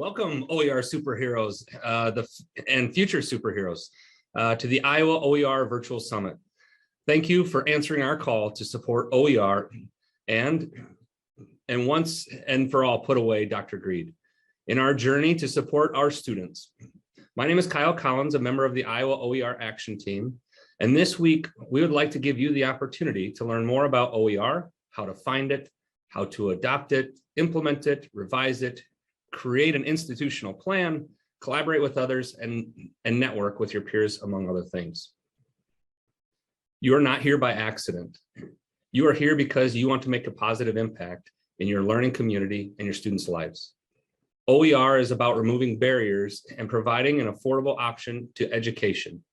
Welcome, OER superheroes and future superheroes to the Iowa OER Virtual Summit. Thank you for answering our call to support OER and once and for all put away Dr. Greed in our journey to support our students. My name is Kyle Collins, a member of the Iowa OER Action Team. And this week, we would like to give you the opportunity to learn more about OER, how to find it, how to adopt it, implement it, revise it, create an institutional plan, collaborate with others, and network with your peers, among other things. You are not here by accident. You are here because you want to make a positive impact in your learning community and your students' lives. OER is about removing barriers and providing an affordable option to education.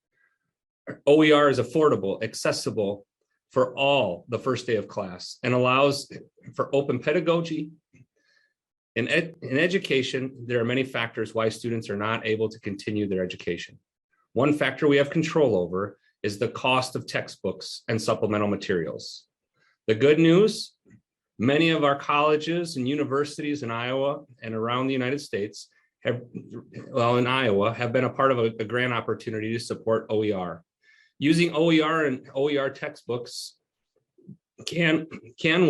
OER is affordable, accessible for all the first day of class, and allows for open pedagogy. In education, there are many factors why students are not able to continue their education. One factor we have control over is the cost of textbooks and supplemental materials. The good news, many of our colleges and universities in Iowa and around the United States in Iowa have been a part of a grant opportunity to support OER. Using OER and OER textbooks can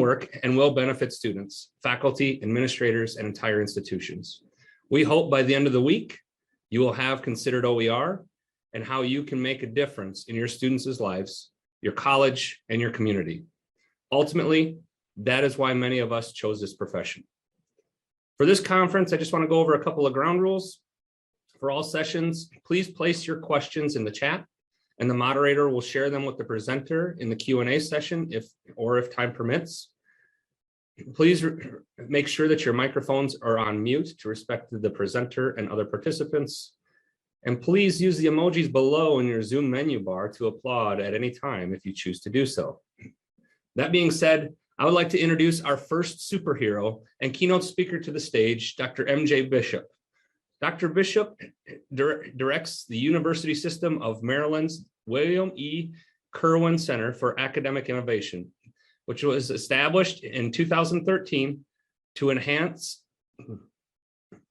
work and will benefit students, faculty, administrators, and entire institutions. We hope by the end of the week, you will have considered OER and how you can make a difference in your students' lives, your college, and your community. Ultimately, that is why many of us chose this profession. For this conference, I just want to go over a couple of ground rules. For all sessions, please place your questions in the chat, and the moderator will share them with the presenter in the Q&A session if time permits. Please make sure that your microphones are on mute to respect the presenter and other participants. And please use the emojis below in your Zoom menu bar to applaud at any time if you choose to do so. That being said, I would like to introduce our first superhero and keynote speaker to the stage, Dr. MJ Bishop. Dr. Bishop directs the University System of Maryland's William E. Kirwan Center for Academic Innovation, which was established in 2013 to enhance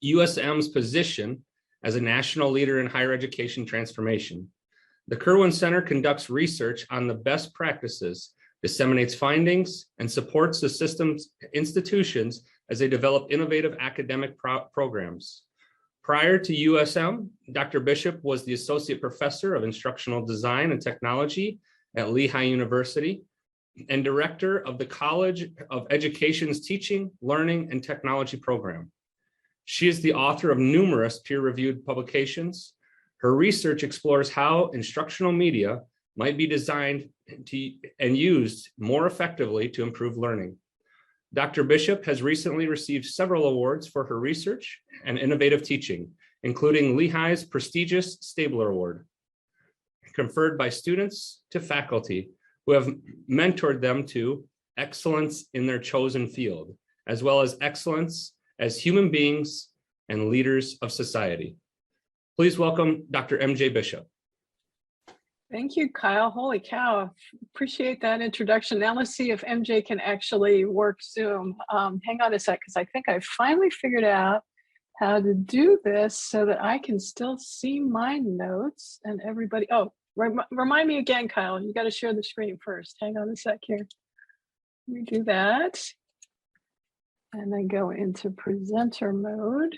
USM's position as a national leader in higher education transformation. The Kirwan Center conducts research on the best practices, disseminates findings, and supports the system's institutions as they develop innovative academic programs. Prior to USM, Dr. Bishop was the Associate Professor of Instructional Design and Technology at Lehigh University and Director of the College of Education's Teaching, Learning, and Technology program. She is the author of numerous peer-reviewed publications. Her research explores how instructional media might be designed and used more effectively to improve learning. Dr. Bishop has recently received several awards for her research and innovative teaching, including Lehigh's prestigious Stabler Award, conferred by students to faculty who have mentored them to excellence in their chosen field, as well as excellence as human beings and leaders of society. Please welcome Dr. MJ Bishop. Thank you, Kyle. Holy cow. Appreciate that introduction. Now let's see if MJ can actually work Zoom. Hang on a sec, because I think I finally figured out how to do this so that I can still see my notes and everybody. Oh, remind me again, Kyle, you got to share the screen first. Hang on a sec here. Let me do that. And then go into presenter mode.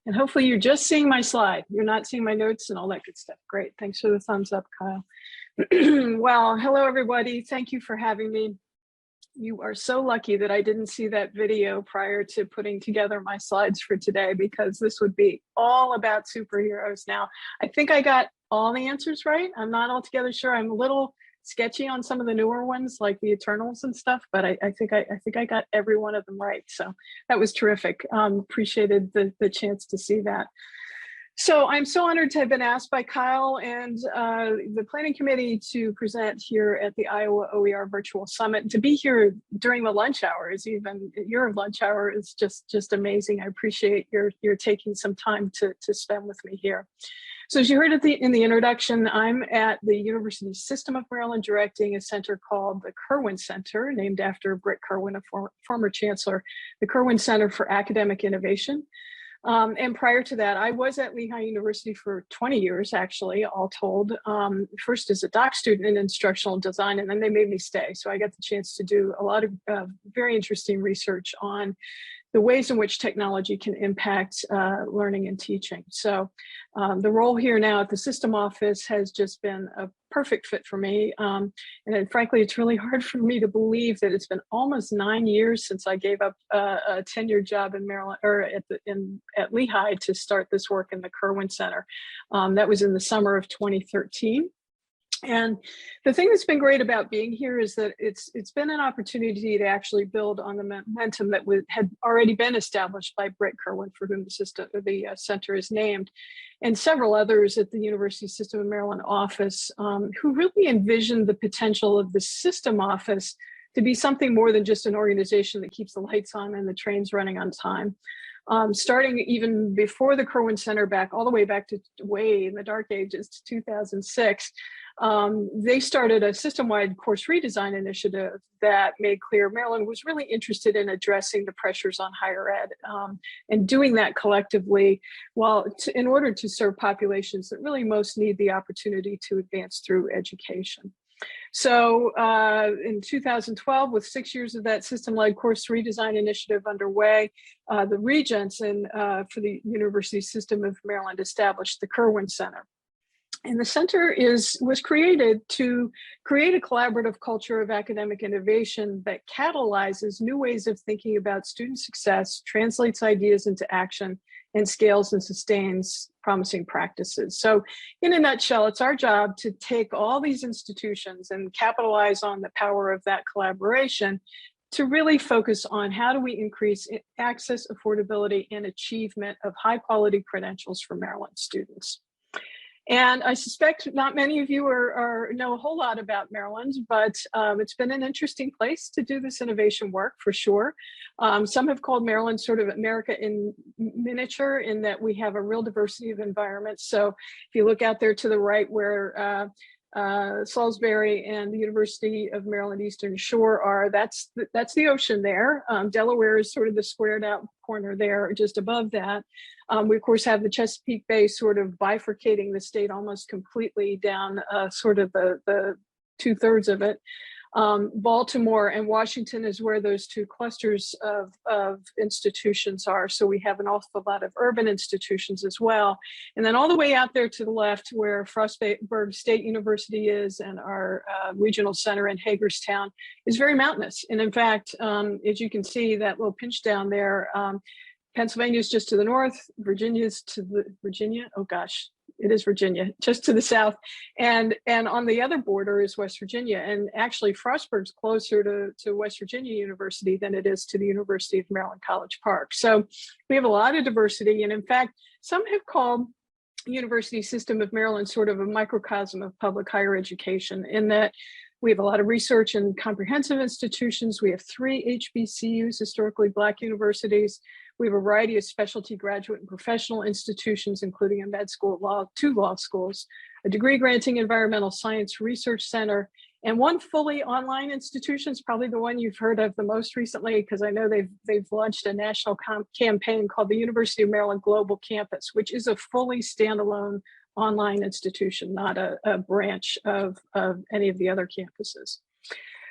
And hopefully you're just seeing my slide. You're not seeing my notes and all that good stuff. Great, thanks for the thumbs up, Kyle. Well, hello everybody. Thank you for having me. You are so lucky that I didn't see that video prior to putting together my slides for today, because this would be all about superheroes. Now, I think I got all the answers right. I'm not altogether sure. I'm a little sketchy on some of the newer ones like the Eternals and stuff, but I think I got every one of them right. So that was terrific. Appreciated the chance to see that. So I'm so honored to have been asked by Kyle and the planning committee to present here at the Iowa OER Virtual Summit. And to be here during the lunch hours, even your lunch hour, is just amazing. I appreciate your taking some time to spend with me here. So as you heard in the introduction, I'm at the University System of Maryland directing a center called the Kirwan Center, named after Britt Kirwan, a former chancellor, the Kirwan Center for Academic Innovation. And prior to that, I was at Lehigh University for 20 years, actually, all told. First as a doc student in instructional design, and then they made me stay. So I got the chance to do a lot of very interesting research on the ways in which technology can impact learning and teaching. So the role here now at the system office has just been a perfect fit for me. And then, frankly, it's really hard for me to believe that it's been almost 9 years since I gave up a tenure job in Maryland or at Lehigh to start this work in the Kirwan Center. That was in the summer of 2013. And the thing that's been great about being here is that it's been an opportunity to actually build on the momentum that had already been established by Brett Kirwan, for whom the center is named, and several others at the University System of Maryland office who really envisioned the potential of the system office to be something more than just an organization that keeps the lights on and the trains running on time. Starting even before the Kirwan Center, all the way back to way in the dark ages to 2006, they started a system-wide course redesign initiative that made clear Maryland was really interested in addressing the pressures on higher ed and doing that collectively in order to serve populations that really most need the opportunity to advance through education. So in 2012, with 6 years of that system-led course redesign initiative underway, the regents for the University System of Maryland established the Kirwan Center. And the center was created to create a collaborative culture of academic innovation that catalyzes new ways of thinking about student success, translates ideas into action, and scales and sustains promising practices. So in a nutshell, it's our job to take all these institutions and capitalize on the power of that collaboration to really focus on how do we increase access, affordability, and achievement of high quality credentials for Maryland students. And I suspect not many of you know a whole lot about Maryland, but it's been an interesting place to do this innovation work for sure. Some have called Maryland sort of America in miniature, in that we have a real diversity of environments. So if you look out there to the right where Salisbury and the University of Maryland Eastern Shore are, that's the ocean there. Delaware is sort of the squared out corner there just above that. We of course have the Chesapeake Bay sort of bifurcating the state almost completely down sort of the 2/3 of it. Baltimore and Washington is where those two clusters of institutions are. So we have an awful lot of urban institutions as well. And then all the way out there to the left where Frostburg State University is and our regional center in Hagerstown is very mountainous. And in fact, as you can see, that little pinch down there, Pennsylvania is just to the north, Virginia's to the it is Virginia, just to the south. And on the other border is West Virginia. And actually Frostburg's closer to West Virginia University than it is to the University of Maryland College Park. So we have a lot of diversity. And in fact, some have called University System of Maryland sort of a microcosm of public higher education, in that we have a lot of research and comprehensive institutions. We have 3 HBCUs, historically Black universities. We have a variety of specialty graduate and professional institutions, including a med school, 2 law schools, a degree granting environmental science research center, and 1 fully online institution is probably the one you've heard of the most recently, because I know they've launched a national campaign called the University of Maryland Global Campus, which is a fully standalone online institution, not a branch of any of the other campuses.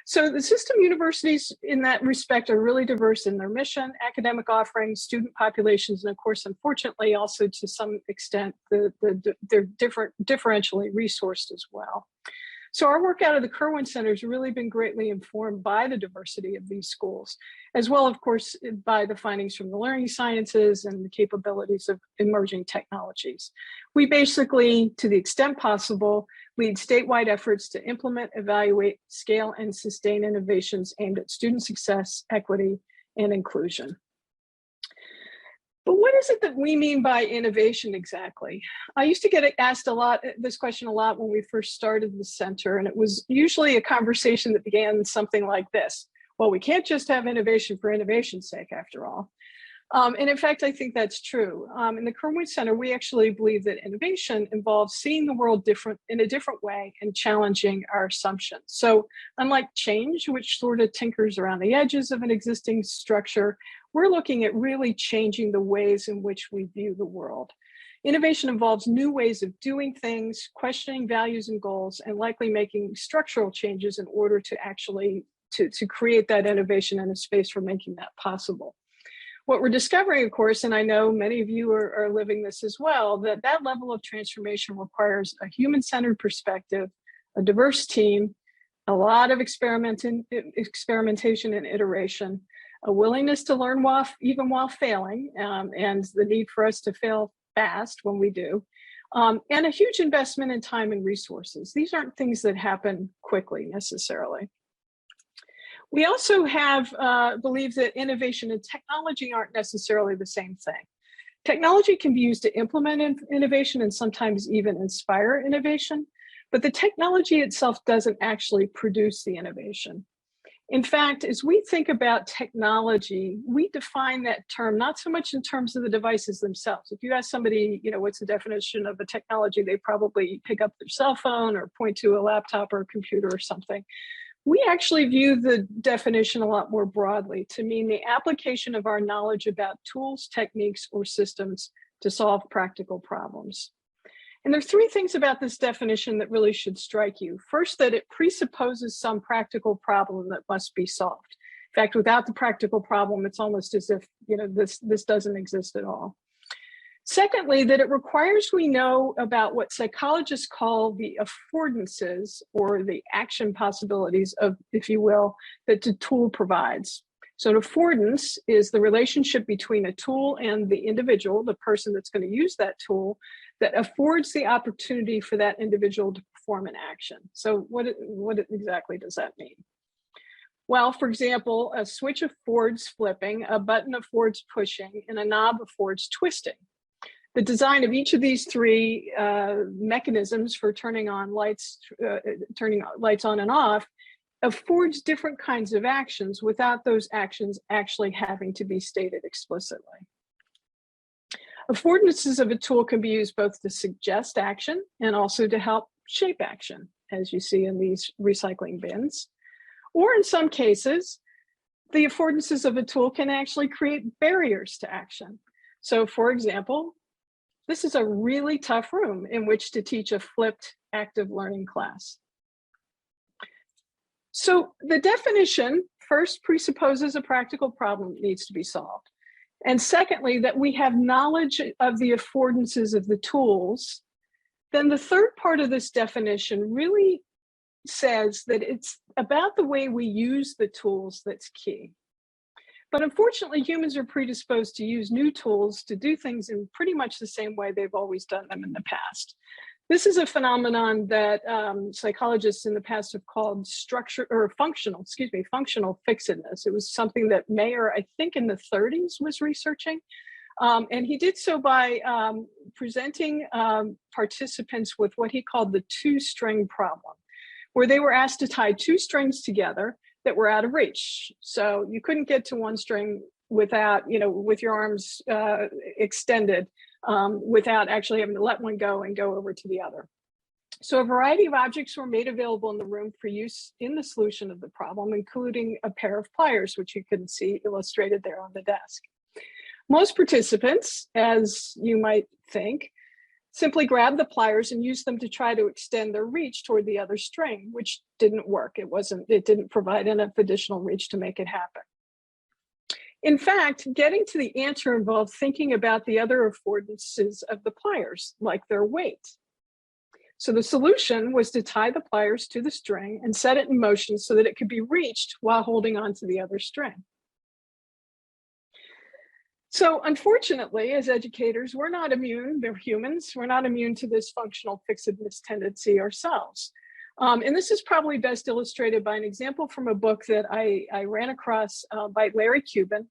So the system universities in that respect are really diverse in their mission, academic offerings, student populations, and of course, unfortunately, also to some extent, they're differentially resourced as well. So our work out of the Kirwan Center has really been greatly informed by the diversity of these schools, as well, of course, by the findings from the learning sciences and the capabilities of emerging technologies. We basically, to the extent possible, lead statewide efforts to implement, evaluate, scale, and sustain innovations aimed at student success, equity, and inclusion. But what is it that we mean by innovation exactly? I used to get asked this question a lot when we first started the center, and it was usually a conversation that began something like this. Well, we can't just have innovation for innovation's sake, after all. And in fact, I think that's true. In the Kirwan Center, we actually believe that innovation involves seeing the world in a different way and challenging our assumptions. So unlike change, which sort of tinkers around the edges of an existing structure, we're looking at really changing the ways in which we view the world. Innovation involves new ways of doing things, questioning values and goals, and likely making structural changes in order to actually to create that innovation and a space for making that possible. What we're discovering, of course, and I know many of you are living this as well, that that level of transformation requires a human-centered perspective, a diverse team, a lot of experimentation and iteration, a willingness to learn even while failing, and the need for us to fail fast when we do, and a huge investment in time and resources. These aren't things that happen quickly necessarily. We also believe that innovation and technology aren't necessarily the same thing. Technology can be used to implement innovation and sometimes even inspire innovation, but the technology itself doesn't actually produce the innovation. In fact, as we think about technology, we define that term not so much in terms of the devices themselves. If you ask somebody, what's the definition of a technology, they probably pick up their cell phone or point to a laptop or a computer or something. We actually view the definition a lot more broadly to mean the application of our knowledge about tools, techniques, or systems to solve practical problems. And there are three things about this definition that really should strike you. First, that it presupposes some practical problem that must be solved. In fact, without the practical problem, it's almost as if this doesn't exist at all. Secondly, that it requires we know about what psychologists call the affordances, or the action possibilities of, if you will, that the tool provides. So an affordance is the relationship between a tool and the individual, the person that's going to use that tool, that affords the opportunity for that individual to perform an action. So what exactly does that mean? Well, for example, a switch affords flipping, a button affords pushing, and a knob affords twisting. The design of each of these three mechanisms for turning lights on and off affords different kinds of actions without those actions actually having to be stated explicitly. Affordances of a tool can be used both to suggest action and also to help shape action, as you see in these recycling bins. Or in some cases, the affordances of a tool can actually create barriers to action. So for example, this is a really tough room in which to teach a flipped active learning class. So the definition first presupposes a practical problem that needs to be solved. And secondly, that we have knowledge of the affordances of the tools. Then the third part of this definition really says that it's about the way we use the tools that's key. But unfortunately, humans are predisposed to use new tools to do things in pretty much the same way they've always done them in the past. This is a phenomenon that psychologists in the past have called functional fixedness. It was something that Mayer, I think in the 30s, was researching. And he did so by presenting participants with what he called the two-string problem, where they were asked to tie two strings together that were out of reach. So you couldn't get to one string without, with your arms extended, without actually having to let one go and go over to the other. So a variety of objects were made available in the room for use in the solution of the problem, including a pair of pliers, which you can see illustrated there on the desk. Most participants, as you might think, simply grabbed the pliers and used them to try to extend their reach toward the other string, which didn't work. It didn't provide enough additional reach to make it happen. In fact, getting to the answer involved thinking about the other affordances of the pliers, like their weight. So the solution was to tie the pliers to the string and set it in motion so that it could be reached while holding on to the other string. So unfortunately, as educators, we're not immune, they're humans, we're not immune to this functional fixedness tendency ourselves. And this is probably best illustrated by an example from a book that I ran across by Larry Cuban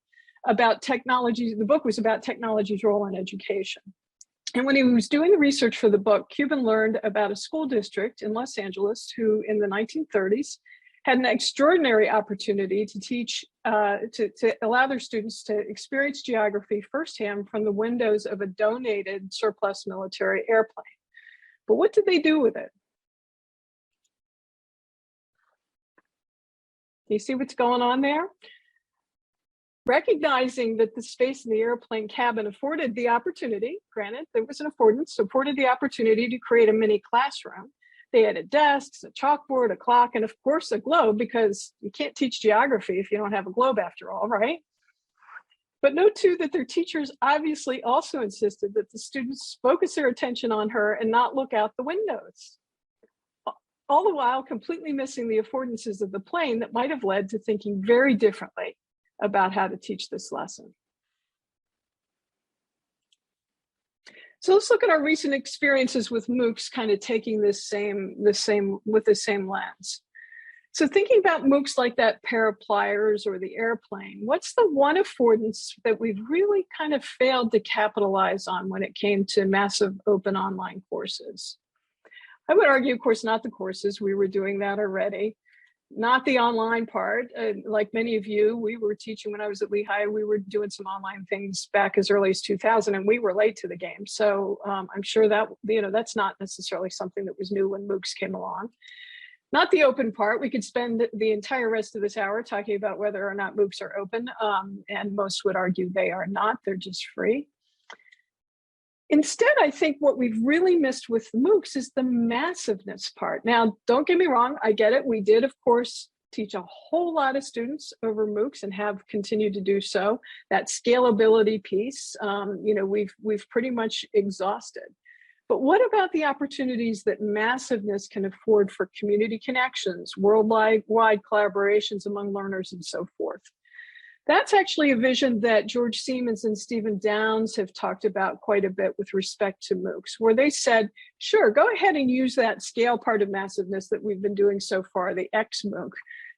about technology. The book was about technology's role in education. And when he was doing the research for the book, Cuban learned about a school district in Los Angeles who in the 1930s had an extraordinary opportunity to teach, to allow their students to experience geography firsthand from the windows of a donated surplus military airplane. But what did they do with it? Do you see what's going on there? Recognizing that the space in the airplane cabin afforded the opportunity, granted there was an affordance, afforded the opportunity to create a mini classroom. They added desks, a chalkboard, a clock, and of course a globe, because you can't teach geography if you don't have a globe after all, right? But note too that their teachers obviously also insisted that the students focus their attention on her and not look out the windows. All the while completely missing the affordances of the plane that might have led to thinking very differently about how to teach this lesson. So let's look at our recent experiences with MOOCs, kind of taking with the same lens. So thinking about MOOCs like that pair of pliers or the airplane, what's the one affordance that we've really kind of failed to capitalize on when it came to massive open online courses? I would argue, of course, not the courses. We were doing that already. Not the online part. Like many of you, we were teaching when I was at Lehigh, we were doing some online things back as early as 2000, and we were late to the game. So I'm sure that, that's not necessarily something that was new when MOOCs came along. Not the open part. We could spend the entire rest of this hour talking about whether or not MOOCs are open, and most would argue they are not, they're just free. Instead, I think what we've really missed with MOOCs is the massiveness part. Now, don't get me wrong, I get it. We did, of course, teach a whole lot of students over MOOCs and have continued to do so. That scalability piece, we've pretty much exhausted. But what about the opportunities that massiveness can afford for community connections, worldwide collaborations among learners, and so forth? That's actually a vision that George Siemens and Stephen Downes have talked about quite a bit with respect to MOOCs, where they said, sure, go ahead and use that scale part of massiveness that we've been doing so far, the XMOOC,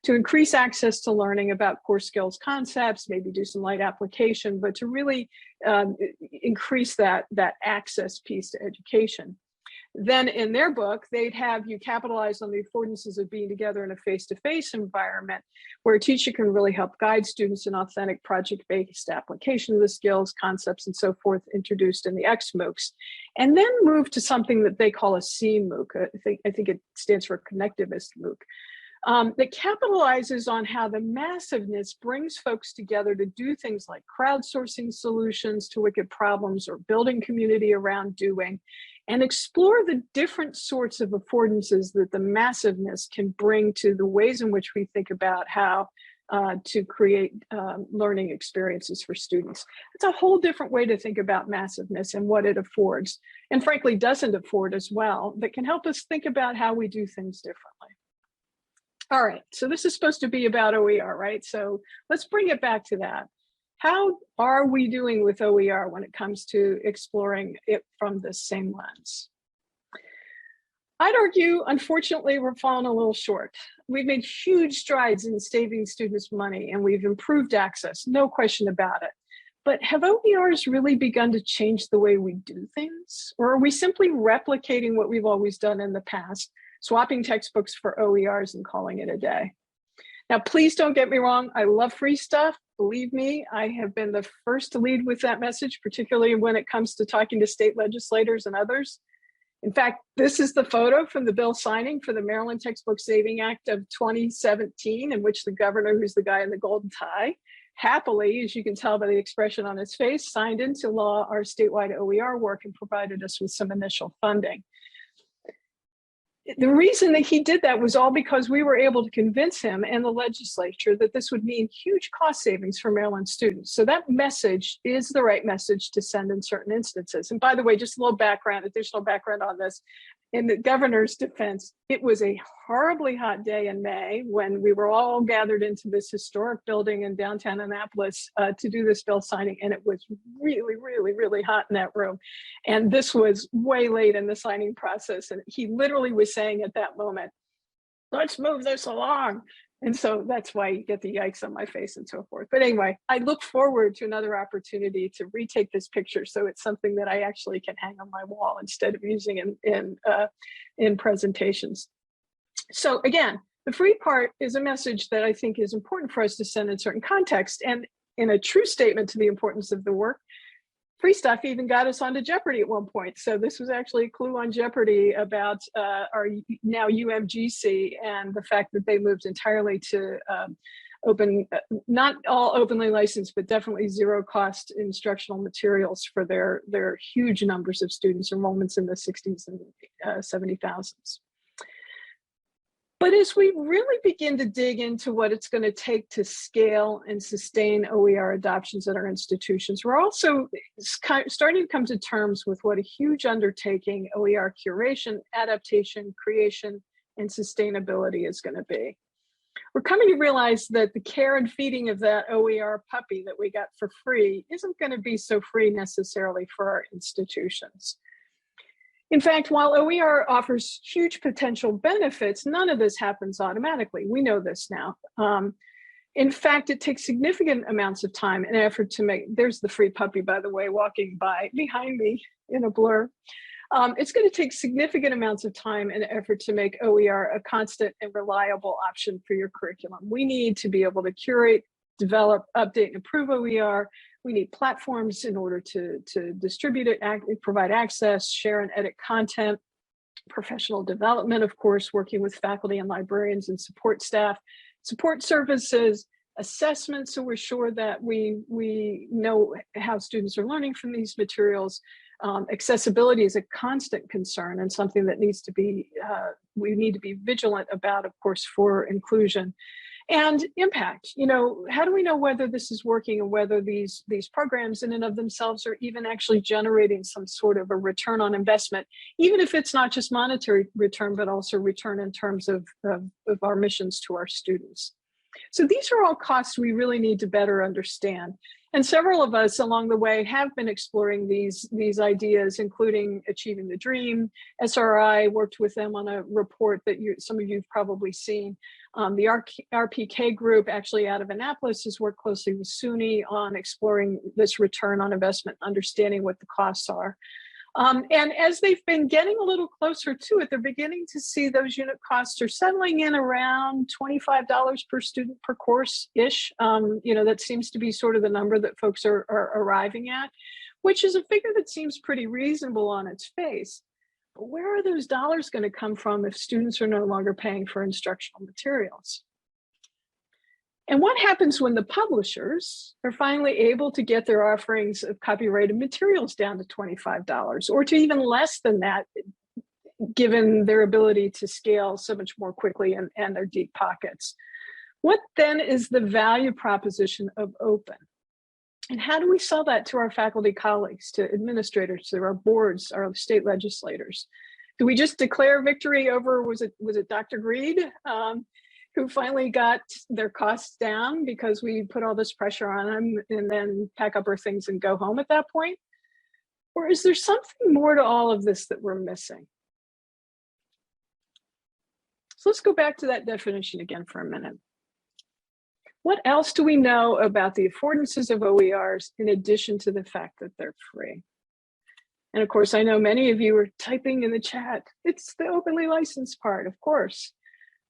to increase access to learning about core skills concepts, maybe do some light application, but to really increase that access piece to education. Then in their book, they'd have you capitalize on the affordances of being together in a face-to-face environment where a teacher can really help guide students in authentic project-based application of the skills, concepts, and so forth introduced in the XMOOCs, and then move to something that they call a CMOOC. I think it stands for Connectivist MOOC. That capitalizes on how the massiveness brings folks together to do things like crowdsourcing solutions to wicked problems or building community around doing, and explore the different sorts of affordances that the massiveness can bring to the ways in which we think about how to create learning experiences for students. It's a whole different way to think about massiveness and what it affords, and frankly doesn't afford as well, that can help us think about how we do things differently. All right, so this is supposed to be about OER, right? So let's bring it back to that. How are we doing with OER when it comes to exploring it from the same lens? I'd argue, unfortunately, we're falling a little short. We've made huge strides in saving students money, and we've improved access, no question about it. But have OERs really begun to change the way we do things? Or are we simply replicating what we've always done in the past, swapping textbooks for OERs and calling it a day? Now, please don't get me wrong. I love free stuff. Believe me, I have been the first to lead with that message, particularly when it comes to talking to state legislators and others. In fact, this is the photo from the bill signing for the Maryland Textbook Saving Act of 2017, in which the governor, who's the guy in the golden tie, happily, as you can tell by the expression on his face, signed into law our statewide OER work and provided us with some initial funding. The reason that he did that was all because we were able to convince him and the legislature that this would mean huge cost savings for Maryland students. So that message is the right message to send in certain instances. And by the way, just a little background, additional background on this. In the governor's defense, it was a horribly hot day in May when we were all gathered into this historic building in downtown Annapolis to do this bill signing. And it was really, really, really hot in that room. And this was way late in the signing process. And he literally was saying at that moment, let's move this along. And so that's why you get the yikes on my face and so forth. But anyway, I look forward to another opportunity to retake this picture so it's something that I actually can hang on my wall instead of using in presentations. So again, the free part is a message that I think is important for us to send in certain context. And in a true statement to the importance of the work, free stuff even got us onto Jeopardy at one point. So this was actually a clue on Jeopardy about our now UMGC and the fact that they moved entirely to not all openly licensed, but definitely zero cost instructional materials for their huge numbers of students, enrollments in the 60s and 70,000s. But as we really begin to dig into what it's going to take to scale and sustain OER adoptions at our institutions, we're also starting to come to terms with what a huge undertaking OER curation, adaptation, creation, and sustainability is going to be. We're coming to realize that the care and feeding of that OER puppy that we got for free isn't going to be so free necessarily for our institutions. In fact, while OER offers huge potential benefits, none of this happens automatically. We know this now. In fact, it takes significant amounts of time and effort to make, there's the free puppy, by the way, walking by behind me in a blur. It's going to take significant amounts of time and effort to make OER a constant and reliable option for your curriculum. We need to be able to curate, develop, update, and improve OER. We need platforms in order to distribute it, provide access, share and edit content, professional development, of course, working with faculty and librarians and support staff, support services, assessment, so we're sure that we know how students are learning from these materials. Accessibility is a constant concern and something that needs to be, we need to be vigilant about, of course, for inclusion. And impact, you know, how do we know whether this is working and whether these programs in and of themselves are even actually generating some sort of a return on investment, even if it's not just monetary return, but also return in terms of our missions to our students. So these are all costs we really need to better understand. And several of us along the way have been exploring these ideas, including Achieving the Dream. SRI worked with them on a report that some of you have probably seen. The RPK group, actually out of Annapolis, has worked closely with SUNY on exploring this return on investment, understanding what the costs are. And as they've been getting a little closer to it, they're beginning to see those unit costs are settling in around $25 per student per course-ish. You know, that seems to be sort of the number that folks are arriving at, which is a figure that seems pretty reasonable on its face. But where are those dollars going to come from if students are no longer paying for instructional materials? And what happens when the publishers are finally able to get their offerings of copyrighted materials down to $25 or to even less than that, given their ability to scale so much more quickly and their deep pockets? What then is the value proposition of open? And how do we sell that to our faculty colleagues, to administrators, to our boards, our state legislators? Do we just declare victory over, was it Dr. Greed? Who finally got their costs down because we put all this pressure on them and then pack up our things and go home at that point? Or is there something more to all of this that we're missing? So let's go back to that definition again for a minute. What else do we know about the affordances of OERs in addition to the fact that they're free? And of course, I know many of you are typing in the chat, it's the openly licensed part, of course.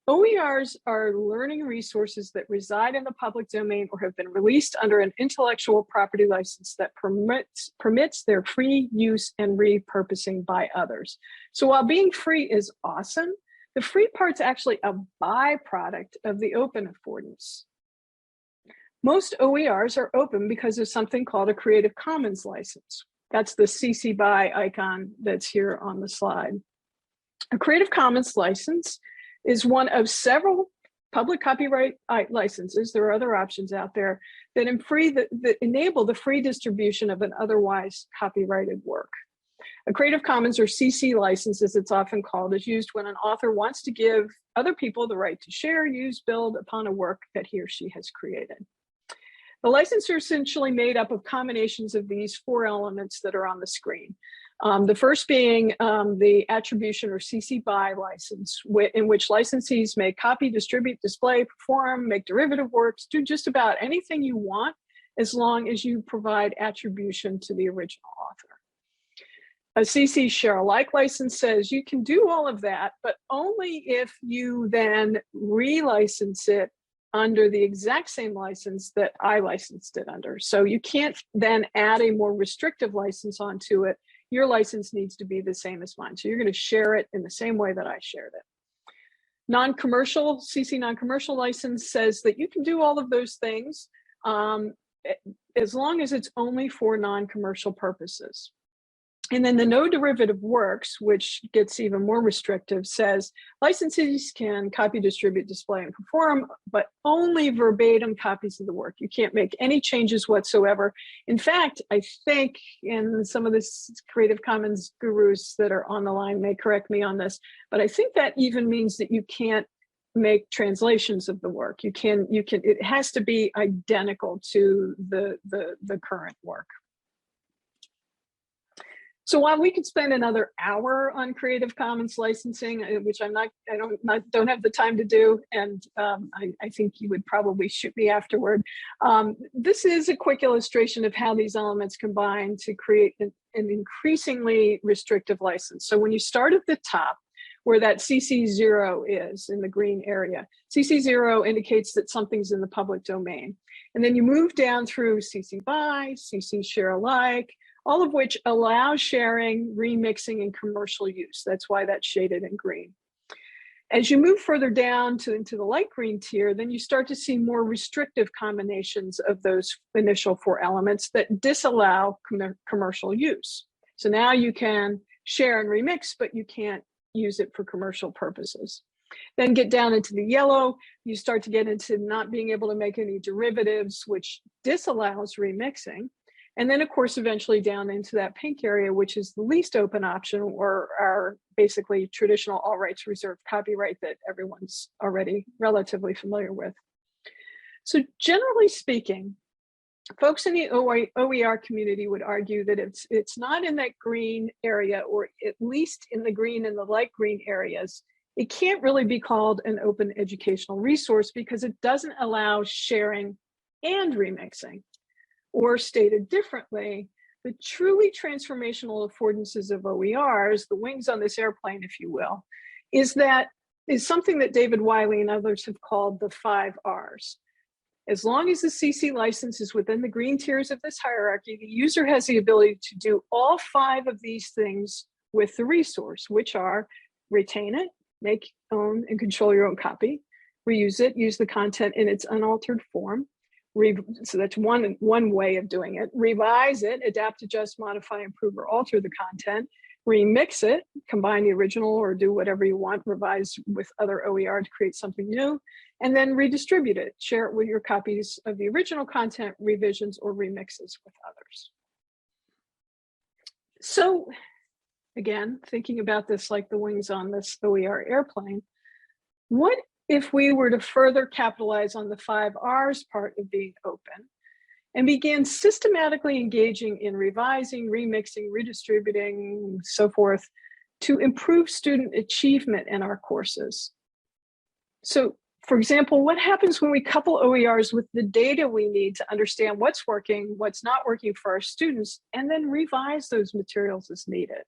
OERs are learning resources that reside in the public domain or have been released under an intellectual property license that permits their free use and repurposing by others. So while being free is awesome, the free part's actually a byproduct of the open affordance. Most OERs are open because of something called a Creative Commons license. That's the CC BY icon that's here on the slide. A Creative Commons license is one of several public copyright licenses, there are other options out there, that enable the free distribution of an otherwise copyrighted work. A Creative Commons, or CC license as it's often called, is used when an author wants to give other people the right to share, use, build upon a work that he or she has created. The licenses are essentially made up of combinations of these four elements that are on the screen. The first being the attribution or CC BY license, in which licensees may copy, distribute, display, perform, make derivative works, do just about anything you want, as long as you provide attribution to the original author. A CC share alike license says you can do all of that, but only if you then relicense it under the exact same license that I licensed it under. So you can't then add a more restrictive license onto it. Your license needs to be the same as mine. So you're going to share it in the same way that I shared it. Non-commercial, CC non-commercial license says that you can do all of those things as long as it's only for non-commercial purposes. And then the no derivative works, which gets even more restrictive, says licensees can copy, distribute, display, and perform, but only verbatim copies of the work. You can't make any changes whatsoever. In fact, I think, and some of the Creative Commons gurus that are on the line may correct me on this, but I think that even means that you can't make translations of the work. It has to be identical to the current work. So while we could spend another hour on Creative Commons licensing, which I don't have the time to do, and I think you would probably shoot me afterward, this is a quick illustration of how these elements combine to create an increasingly restrictive license. So when you start at the top, where that CC0 is in the green area, CC0 indicates that something's in the public domain. And then you move down through CC BY, CC share alike, all of which allow sharing, remixing, and commercial use. That's why that's shaded in green. As you move further down into the light green tier, then you start to see more restrictive combinations of those initial 4 elements that disallow commercial use. So now you can share and remix, but you can't use it for commercial purposes. Then get down into the yellow, you start to get into not being able to make any derivatives, which disallows remixing. And then, of course, eventually down into that pink area, which is the least open option, or our basically traditional all rights reserved copyright that everyone's already relatively familiar with. So generally speaking, folks in the OER community would argue that it's not in that green area, or at least in the green and the light green areas. It can't really be called an open educational resource because it doesn't allow sharing and remixing. Or stated differently, the truly transformational affordances of OERs, the wings on this airplane, if you will, is something that David Wiley and others have called the 5 Rs. As long as the CC license is within the green tiers of this hierarchy, the user has the ability to do all 5 of these things with the resource, which are retain it, make, own, and control your own copy, reuse it, use the content in its unaltered form. So that's one way of doing it. Revise it, adapt, adjust, modify, improve, or alter the content. Remix it, combine the original or do whatever you want, revise with other OER to create something new, and then redistribute it. Share it with your copies of the original content, revisions, or remixes with others. So again, thinking about this like the wings on this OER airplane, what if we were to further capitalize on the 5 Rs part of being open and begin systematically engaging in revising, remixing, redistributing, so forth, to improve student achievement in our courses? So, for example, what happens when we couple OERs with the data we need to understand what's working, what's not working for our students, and then revise those materials as needed?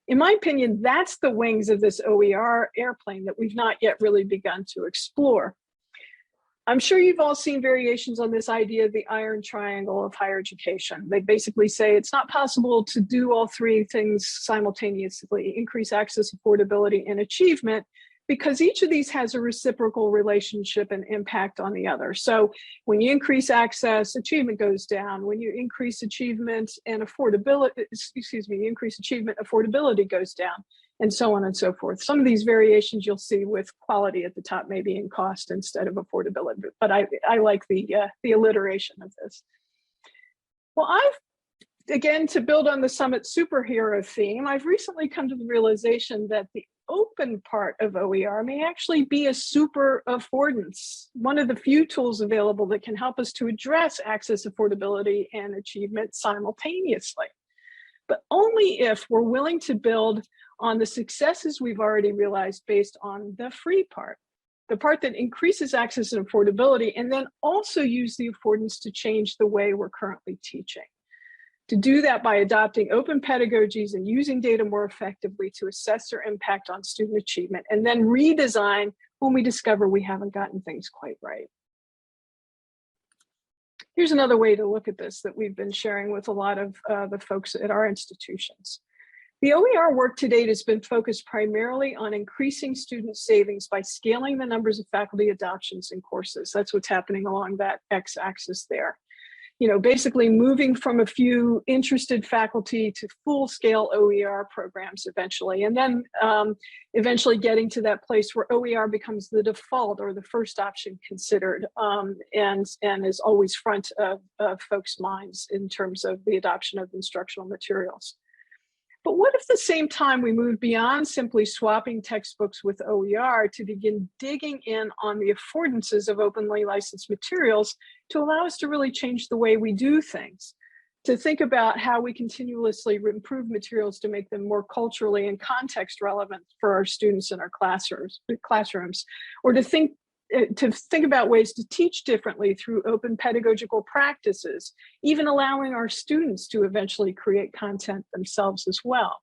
In my opinion, that's the wings of this OER airplane that we've not yet really begun to explore. I'm sure you've all seen variations on this idea of the iron triangle of higher education. They basically say it's not possible to do all 3 things simultaneously: increase access, affordability, and achievement, because each of these has a reciprocal relationship and impact on the other. So when you increase access, achievement goes down. When you increase achievement and affordability, affordability goes down, and so on and so forth. Some of these variations you'll see with quality at the top, maybe in cost instead of affordability, but I like the alliteration of this. Well, again, to build on the Summit superhero theme, I've recently come to the realization that the open part of OER may actually be a super affordance, one of the few tools available that can help us to address access, affordability, and achievement simultaneously. But only if we're willing to build on the successes we've already realized based on the free part, the part that increases access and affordability, and then also use the affordance to change the way we're currently teaching. To do that by adopting open pedagogies and using data more effectively to assess their impact on student achievement, and then redesign when we discover we haven't gotten things quite right. Here's another way to look at this that we've been sharing with a lot of the folks at our institutions. The OER work to date has been focused primarily on increasing student savings by scaling the numbers of faculty adoptions in courses. That's what's happening along that x-axis there. Basically moving from a few interested faculty to full-scale OER programs eventually, and then eventually getting to that place where OER becomes the default or the first option considered, and is always front of folks' minds in terms of the adoption of instructional materials. But what if at the same time we move beyond simply swapping textbooks with OER to begin digging in on the affordances of openly licensed materials to allow us to really change the way we do things, to think about how we continuously improve materials to make them more culturally and context relevant for our students in our classrooms, or to think about ways to teach differently through open pedagogical practices, even allowing our students to eventually create content themselves as well.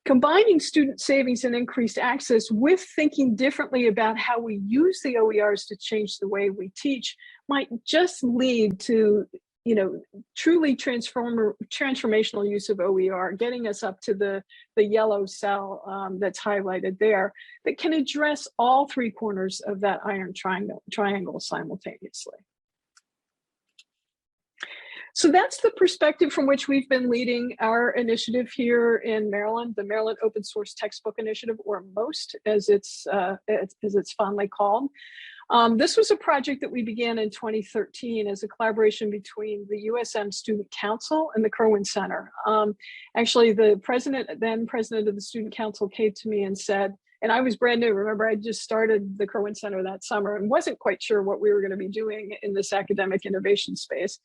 Combining student savings and increased access with thinking differently about how we use the OERs to change the way we teach might just lead to truly transformational use of OER, getting us up to the yellow cell that's highlighted there, that can address all three corners of that iron triangle simultaneously. So that's the perspective from which we've been leading our initiative here in Maryland, the Maryland Open Source Textbook Initiative, or MOST as it's fondly called. This was a project that we began in 2013 as a collaboration between the USM Student Council and the Kerwin Center. Actually, the then president of the Student Council came to me and said, and I was brand new, remember I just started the Kerwin Center that summer and wasn't quite sure what we were going to be doing in this academic innovation space.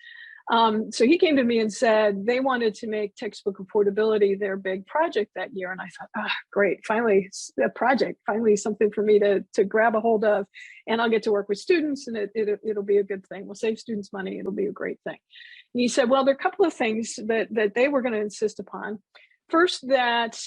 So he came to me and said they wanted to make textbook affordability their big project that year. And I thought, great, finally a project, finally something for me to grab a hold of, and I'll get to work with students and it'll be a good thing. We'll save students money, it'll be a great thing. And he said, well, there are a couple of things that they were going to insist upon. First, that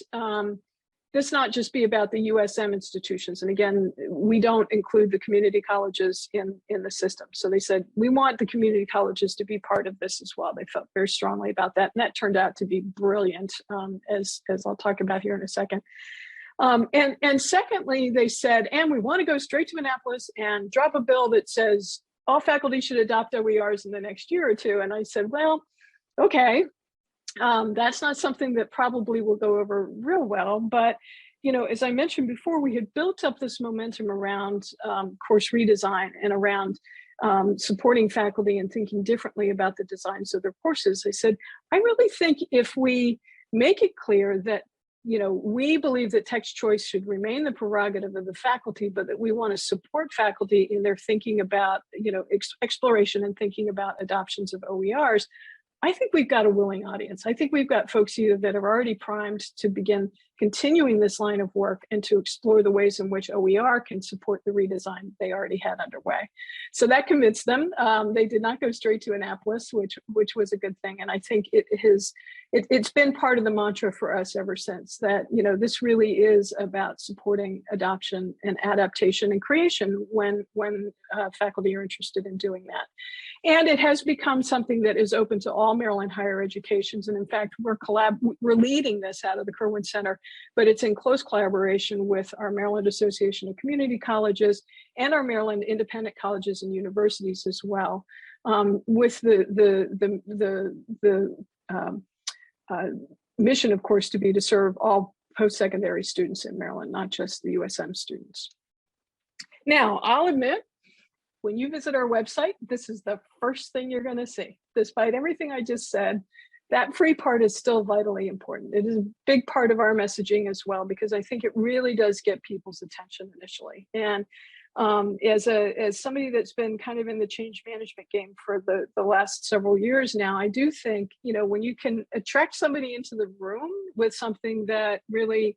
this not just be about the USM institutions. And again, we don't include the community colleges in the system. So they said, we want the community colleges to be part of this as well. They felt very strongly about that. And that turned out to be brilliant, as I'll talk about here in a second. And secondly, they said, and we want to go straight to Annapolis and drop a bill that says all faculty should adopt OERs in the next year or two. And I said, well, okay. That's not something that probably will go over real well, but as I mentioned before, we had built up this momentum around course redesign and around supporting faculty and thinking differently about the designs of their courses. I said, I really think if we make it clear that we believe that text choice should remain the prerogative of the faculty, but that we want to support faculty in their thinking about exploration and thinking about adoptions of OERs, I think we've got a willing audience. I think we've got folks here that are already primed to begin continuing this line of work and to explore the ways in which OER can support the redesign they already had underway. So that convinced them. They did not go straight to Annapolis, which was a good thing. And I think it's been part of the mantra for us ever since, that this really is about supporting adoption and adaptation and creation when faculty are interested in doing that. And it has become something that is open to all Maryland higher educations. And in fact, we're leading this out of the Kerwin Center, but it's in close collaboration with our Maryland Association of Community Colleges and our Maryland Independent Colleges and Universities as well, with the mission, of course, to be to serve all post-secondary students in Maryland, not just the USM students. Now, I'll admit, when you visit our website, this is the first thing you're going to see. Despite everything I just said, that free part is still vitally important. It is a big part of our messaging as well, because I think it really does get people's attention initially. And as somebody that's been kind of in the change management game for the last several years now, I do think, when you can attract somebody into the room with something that really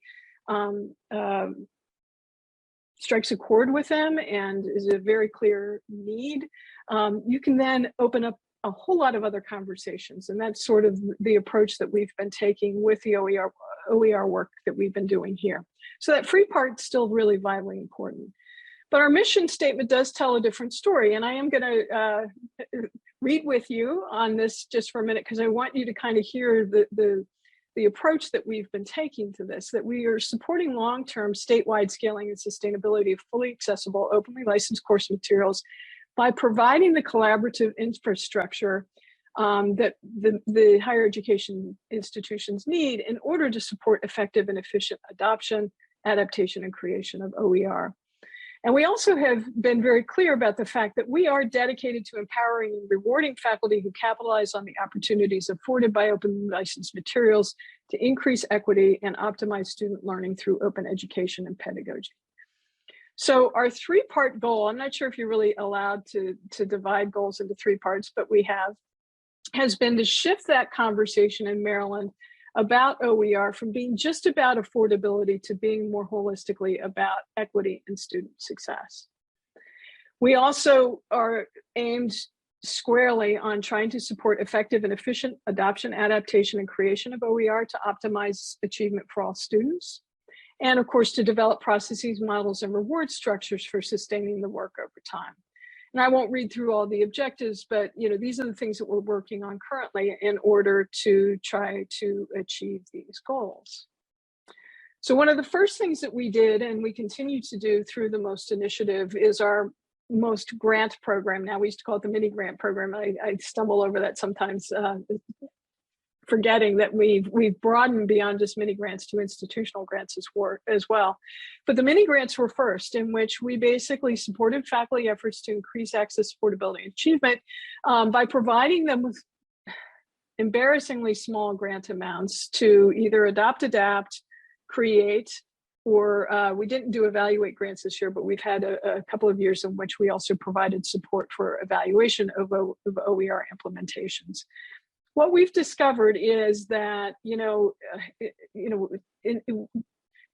strikes a chord with them and is a very clear need, you can then open up a whole lot of other conversations. And that's sort of the approach that we've been taking with the OER work that we've been doing here. So that free part's still really vitally important. But our mission statement does tell a different story. And I am going to read with you on this just for a minute, because I want you to kind of hear the the approach that we've been taking to this, that we are supporting long-term statewide scaling and sustainability of fully accessible, openly licensed course materials by providing the collaborative infrastructure that the higher education institutions need in order to support effective and efficient adoption, adaptation, and creation of OER. And we also have been very clear about the fact that we are dedicated to empowering and rewarding faculty who capitalize on the opportunities afforded by open licensed materials to increase equity and optimize student learning through open education and pedagogy. So our three-part goal, I'm not sure if you're really allowed to divide goals into three parts, but we have, has been to shift that conversation in Maryland about OER from being just about affordability to being more holistically about equity and student success. We also are aimed squarely on trying to support effective and efficient adoption, adaptation, and creation of OER to optimize achievement for all students. And of course, to develop processes, models, and reward structures for sustaining the work over time. And I won't read through all the objectives, but these are the things that we're working on currently in order to try to achieve these goals. So one of the first things that we did, and we continue to do through the MOST initiative, is our MOST grant program. Now, we used to call it the mini-grant program. I stumble over that sometimes, forgetting that we've broadened beyond just mini grants to institutional grants as well. But the mini grants were first, in which we basically supported faculty efforts to increase access, affordability, and achievement by providing them with embarrassingly small grant amounts to either adopt, adapt, create, or we didn't do evaluate grants this year, but we've had a couple of years in which we also provided support for evaluation of OER implementations. What we've discovered is that,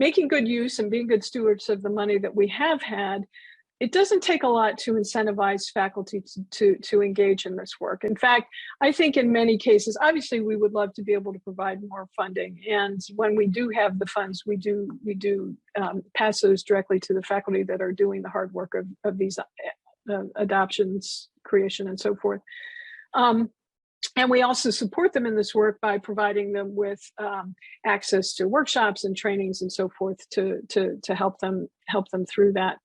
making good use and being good stewards of the money that we have had, it doesn't take a lot to incentivize faculty to engage in this work. In fact, I think in many cases, obviously, we would love to be able to provide more funding. And when we do have the funds, we do pass those directly to the faculty that are doing the hard work of these adoptions, creation, and so forth. And we also support them in this work by providing them with access to workshops and trainings and so forth to help them through that.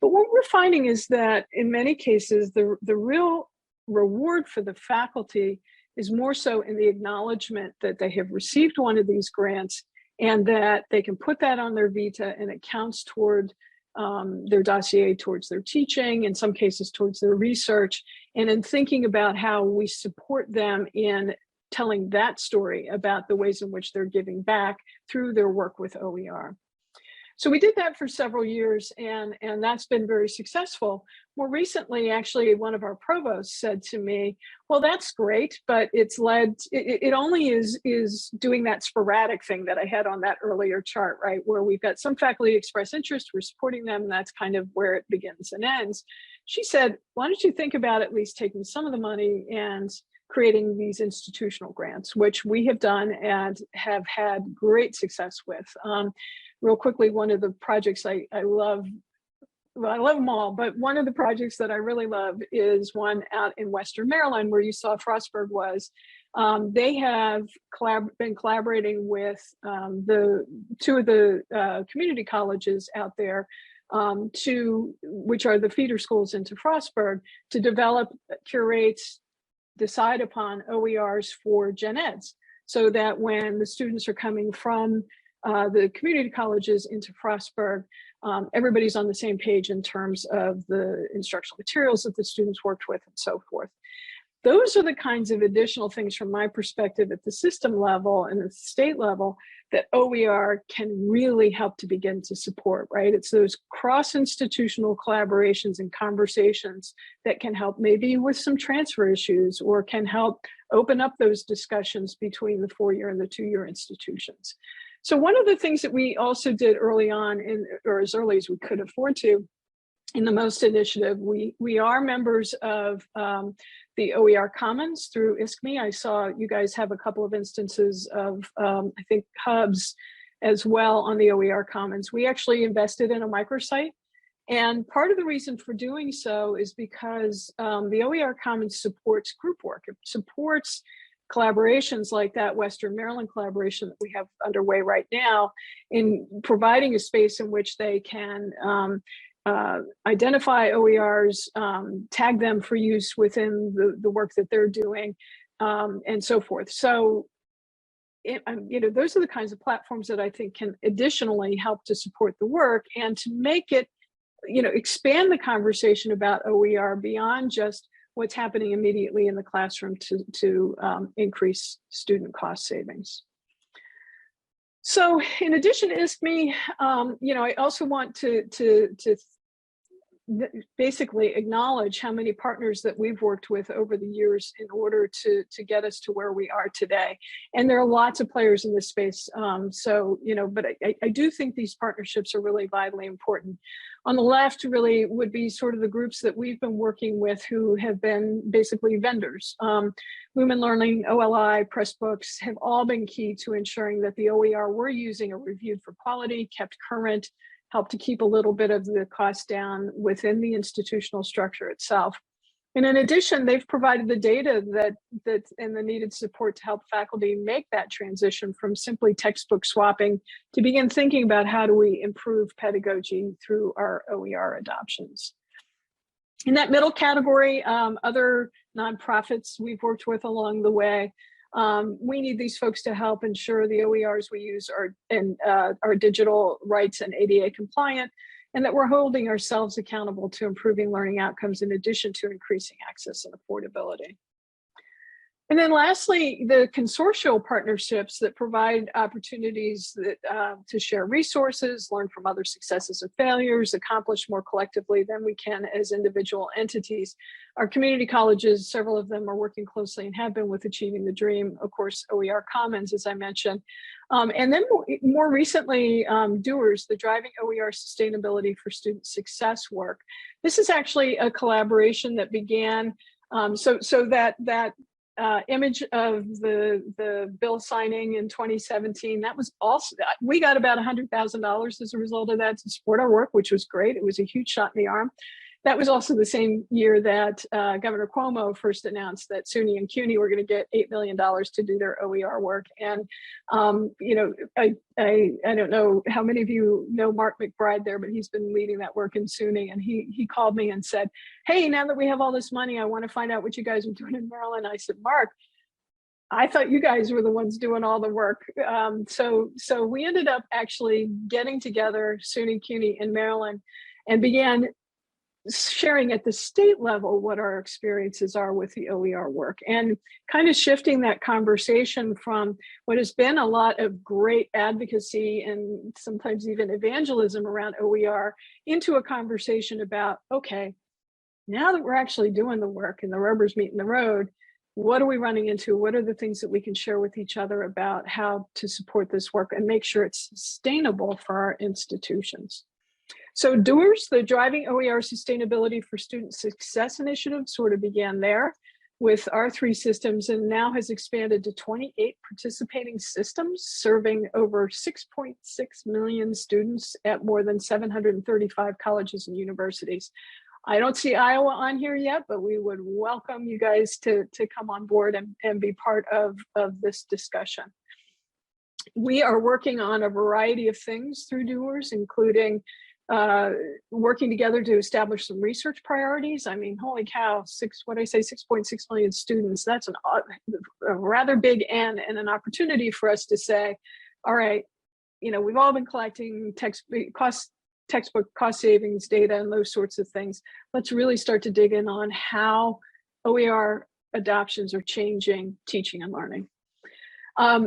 But what we're finding is that in many cases, the real reward for the faculty is more so in the acknowledgement that they have received one of these grants and that they can put that on their vita and it counts toward their dossier, towards their teaching, in some cases towards their research, and in thinking about how we support them in telling that story about the ways in which they're giving back through their work with OER. So we did that for several years, and that's been very successful. More recently, actually, one of our provosts said to me, well, that's great, but it only is doing that sporadic thing that I had on that earlier chart, right? Where we've got some faculty express interest, we're supporting them, and that's kind of where it begins and ends. She said, why don't you think about at least taking some of the money and creating these institutional grants, which we have done and have had great success with. Real quickly, one of the projects I love, well, I love them all, but one of the projects that I really love is one out in Western Maryland where you saw Frostburg was. They have been collaborating with the two of the community colleges out there, which are the feeder schools into Frostburg, to develop, curate, decide upon OERs for gen eds, so that when the students are coming from the community colleges into Frostburg, everybody's on the same page in terms of the instructional materials that the students worked with and so forth. Those are the kinds of additional things from my perspective at the system level and the state level that OER can really help to begin to support, right? It's those cross-institutional collaborations and conversations that can help maybe with some transfer issues or can help open up those discussions between the 4-year and the 2-year institutions. So one of the things that we also did early on, or as early as we could afford to, in the MOST initiative, we are members of the OER Commons through ISKME. I saw you guys have a couple of instances of, I think, hubs as well on the OER Commons. We actually invested in a microsite. And part of the reason for doing so is because the OER Commons supports group work. It supports collaborations like that Western Maryland collaboration that we have underway right now, in providing a space in which they can identify OERs, tag them for use within the work that they're doing, and so forth. So, those are the kinds of platforms that I think can additionally help to support the work and to make it, expand the conversation about OER beyond just what's happening immediately in the classroom to increase student cost savings. So in addition to ISKME, I also want to basically acknowledge how many partners that we've worked with over the years in order to get us to where we are today. And there are lots of players in this space. But I do think these partnerships are really vitally important. On the left really would be sort of the groups that we've been working with who have been basically vendors. Lumen Learning, OLI, Pressbooks have all been key to ensuring that the OER we're using are reviewed for quality, kept current, help to keep a little bit of the cost down within the institutional structure itself. And in addition, they've provided the data that and the needed support to help faculty make that transition from simply textbook swapping to begin thinking about how do we improve pedagogy through our OER adoptions. In that middle category, other nonprofits we've worked with along the way. We need these folks to help ensure the OERs we use are digital rights and ADA compliant, and that we're holding ourselves accountable to improving learning outcomes in addition to increasing access and affordability. And then lastly, the consortial partnerships that provide opportunities to share resources, learn from other successes and failures, accomplish more collectively than we can as individual entities. Our community colleges, several of them are working closely and have been with Achieving the Dream, of course, OER Commons, as I mentioned. And then more recently, Doers, the Driving OER Sustainability for Student Success work. This is actually a collaboration that began, image of the bill signing in 2017, that was also, we got about $100,000 as a result of that to support our work, which was great. It was a huge shot in the arm. That was also the same year that Governor Cuomo first announced that SUNY and CUNY were going to get $8 million to do their OER work. And, I don't know how many of you know Mark McBride there, but he's been leading that work in SUNY. And he called me and said, hey, now that we have all this money, I want to find out what you guys are doing in Maryland. I said, Mark, I thought you guys were the ones doing all the work. So we ended up actually getting together, SUNY, CUNY in Maryland, and began sharing at the state level what our experiences are with the OER work, and kind of shifting that conversation from what has been a lot of great advocacy and sometimes even evangelism around OER into a conversation about, okay, now that we're actually doing the work and the rubber's meeting the road, what are we running into? What are the things that we can share with each other about how to support this work and make sure it's sustainable for our institutions? So Doers, the Driving OER Sustainability for Student Success Initiative, sort of began there with our 3 systems and now has expanded to 28 participating systems, serving over 6.6 million students at more than 735 colleges and universities. I don't see Iowa on here yet, but we would welcome you guys to come on board and be part of this discussion. We are working on a variety of things through Doers, including working together to establish some research priorities. I mean, holy cow, 6.6 million students, that's a rather big N, and an opportunity for us to say, all right, we've all been collecting textbook cost savings data and those sorts of things. Let's really start to dig in on how OER adoptions are changing teaching and learning.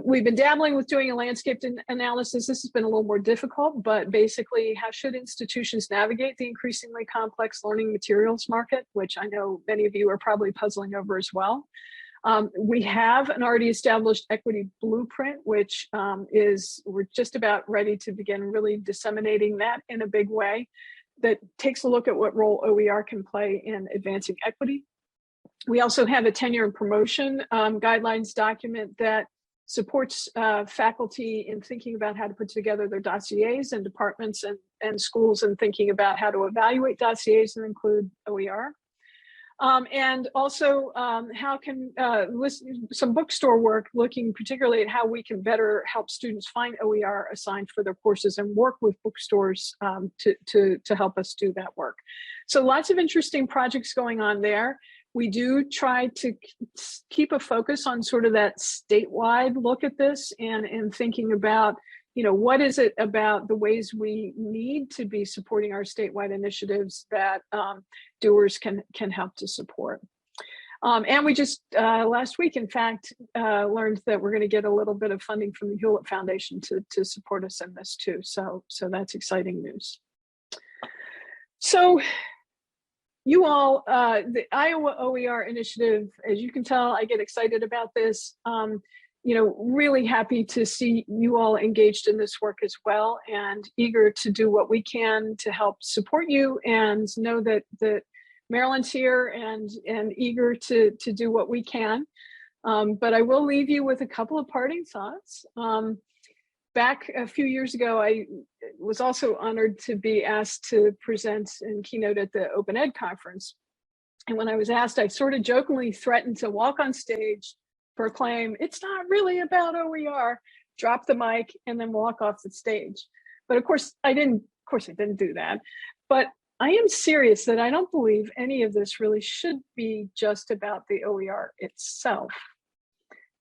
We've been dabbling with doing a landscape analysis. This has been a little more difficult, but basically, how should institutions navigate the increasingly complex learning materials market, which I know many of you are probably puzzling over as well. We have an already established equity blueprint, which we're just about ready to begin really disseminating that in a big way that takes a look at what role OER can play in advancing equity. We also have a tenure and promotion guidelines document that supports faculty in thinking about how to put together their dossiers, and departments and schools in thinking about how to evaluate dossiers and include OER. And also how can some bookstore work looking particularly at how we can better help students find OER assigned for their courses and work with bookstores to help us do that work. So lots of interesting projects going on there. We do try to keep a focus on sort of that statewide look at this and thinking about, you know, what is it about the ways we need to be supporting our statewide initiatives that doers can help to support. And we just last week, in fact, learned that we're going to get a little bit of funding from the Hewlett Foundation to support us in this too. So that's exciting news. So you all, the Iowa OER Initiative, as you can tell, I get excited about this. You know, really happy to see you all engaged in this work as well, and eager to do what we can to help support you, and know that Marilyn's here and eager to do what we can. But I will leave you with a couple of parting thoughts. Back a few years ago, I was also honored to be asked to present in Keynote at the Open Ed conference. And when I was asked, I sort of jokingly threatened to walk on stage, proclaim, "It's not really about OER," drop the mic, and then walk off the stage. But of course, I didn't do that. But I am serious that I don't believe any of this really should be just about the OER itself.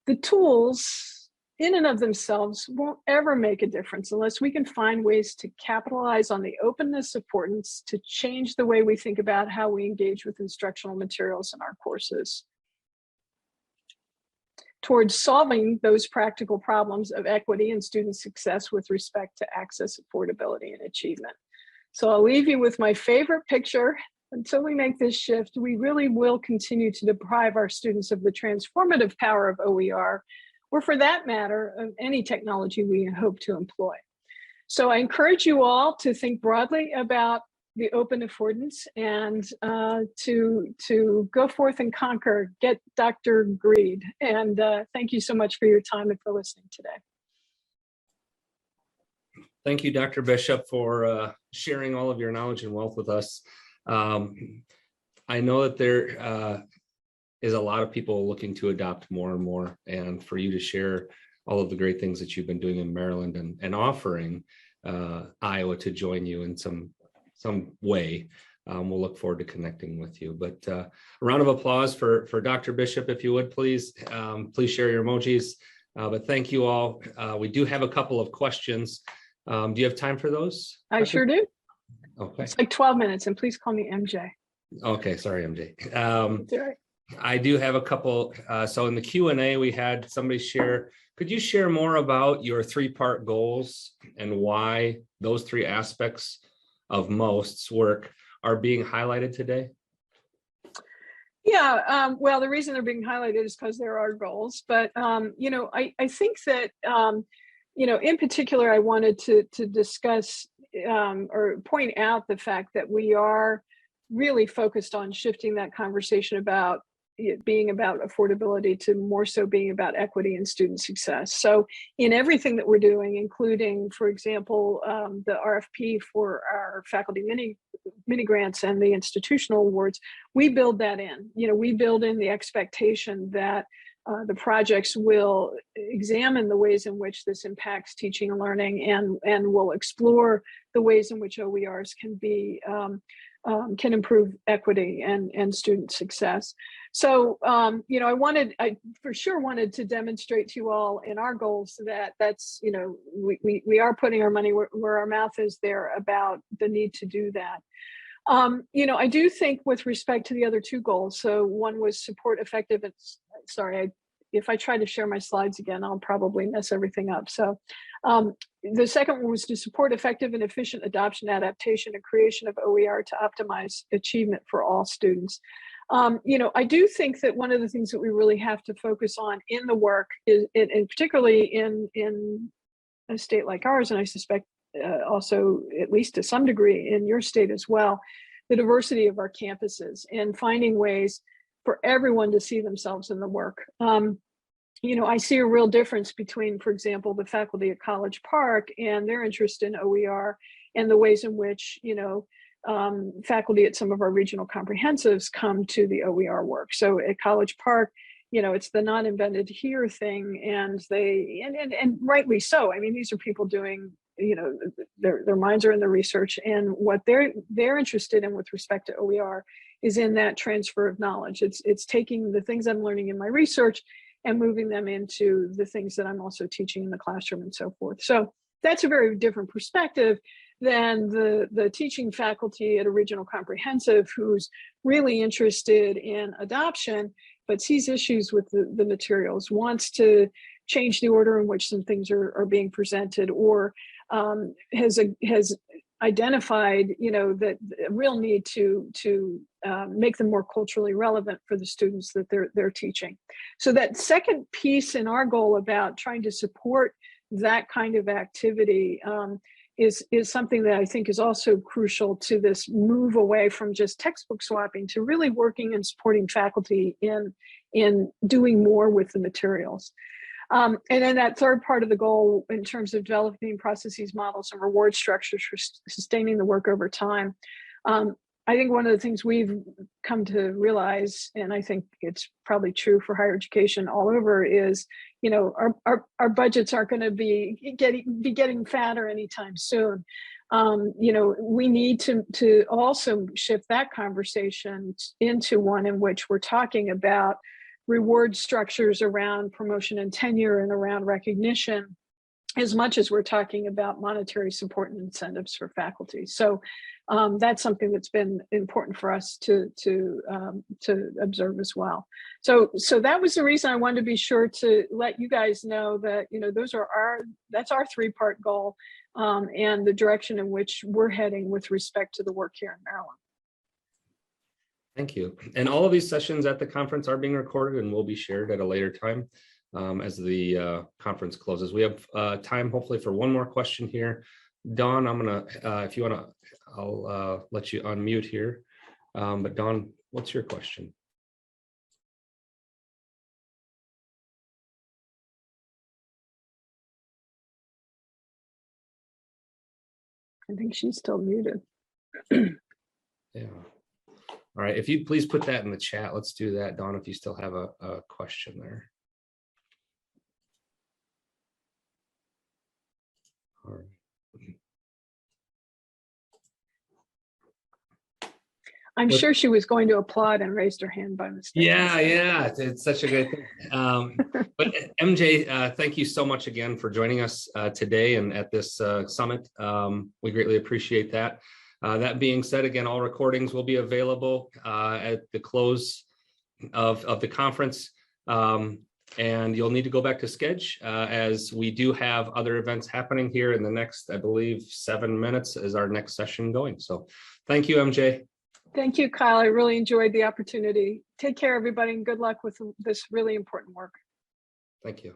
The tools in and of themselves won't ever make a difference unless we can find ways to capitalize on the openness affordance to change the way we think about how we engage with instructional materials in our courses, towards solving those practical problems of equity and student success with respect to access, affordability, and achievement. So I'll leave you with my favorite picture. Until we make this shift, we really will continue to deprive our students of the transformative power of OER, or for that matter, of any technology we hope to employ. So I encourage you all to think broadly about the open affordance and to go forth and conquer, get Dr. Greed. And thank you so much for your time and for listening today. Thank you, Dr. Bishop, for sharing all of your knowledge and wealth with us. I know that there is a lot of people looking to adopt more and more, and for you to share all of the great things that you've been doing in Maryland and offering Iowa to join you in some way. We'll look forward to connecting with you. But a round of applause for Dr. Bishop, if you would, please. Please share your emojis. But thank you all. We do have a couple of questions. Do you have time for those? I sure do. Okay. It's like 12 minutes, and please call me MJ. Okay, sorry, MJ. That's all right. I do have a couple. So in the Q&A, we had somebody share. Could you share more about your three-part goals and why those three aspects of MOST's work are being highlighted today? Yeah, well, the reason they're being highlighted is because there are goals. But, you know, I think that, you know, in particular, I wanted to discuss or point out the fact that we are really focused on shifting that conversation about it being about affordability to more so being about equity and student success. So in everything that we're doing, including, for example, the RFP for our faculty mini grants and the institutional awards, we build that in. You know, we build in the expectation that the projects will examine the ways in which this impacts teaching and learning, and will explore the ways in which OERs can improve equity and student success. So, you know, I for sure wanted to demonstrate to you all in our goals that that's, you know, we are putting our money where our mouth is there about the need to do that. You know, I do think with respect to the other two goals, so one was support effective, and sorry, if I try to share my slides again, I'll probably mess everything up. So the second one was to support effective and efficient adoption, adaptation, and creation of OER to optimize achievement for all students. You know, I do think that one of the things that we really have to focus on in the work is, and particularly in a state like ours, and I suspect also, at least to some degree in your state as well, the diversity of our campuses and finding ways for everyone to see themselves in the work. You know, I see a real difference between, for example, the faculty at College Park and their interest in OER and the ways in which, you know, faculty at some of our regional comprehensives come to the OER work. So at College Park, it's the not invented here thing, and and rightly so. I mean, these are people doing, their minds are in the research, and what they're interested in with respect to OER is in that transfer of knowledge. It's taking the things I'm learning in my research and moving them into the things that I'm also teaching in the classroom and so forth. So that's a very different perspective than the teaching faculty at a regional comprehensive who's really interested in adoption, but sees issues with the materials, wants to change the order in which some things are being presented, or has identified, that a real need to make them more culturally relevant for the students that they're teaching. So that second piece in our goal about trying to support that kind of activity is something that I think is also crucial to this move away from just textbook swapping to really working and supporting faculty in doing more with the materials. And then that third part of the goal in terms of developing processes, models, and reward structures for sustaining the work over time. I think one of the things we've come to realize, and I think it's probably true for higher education all over, is our budgets aren't going to be getting fatter anytime soon. We need to also shift that conversation into one in which we're talking about reward structures around promotion and tenure and around recognition, as much as we're talking about monetary support and incentives for faculty. So that's something that's been important for us to observe as well. So that was the reason I wanted to be sure to let you guys know that that's our three-part goal and the direction in which we're heading with respect to the work here in Maryland. Thank you. And all of these sessions at the conference are being recorded and will be shared at a later time as the conference closes. We have time hopefully for one more question here. Dawn, I'm gonna, if you wanna, I'll let you unmute here. But Dawn, what's your question? I think she's still muted. Yeah. All right, if you'd please put that in the chat, let's do that. Dawn, if you still have a question there. All right. I'm sure she was going to applaud and raised her hand by mistake. Yeah, it's such a good thing. But MJ, thank you so much again for joining us today and at this summit. We greatly appreciate that. That being said, again, all recordings will be available at the close of the conference. And you'll need to go back to Sketch as we do have other events happening here in the next, I believe, 7 minutes is our next session going. So thank you, MJ. Thank you, Kyle. I really enjoyed the opportunity. Take care, everybody, and good luck with this really important work. Thank you.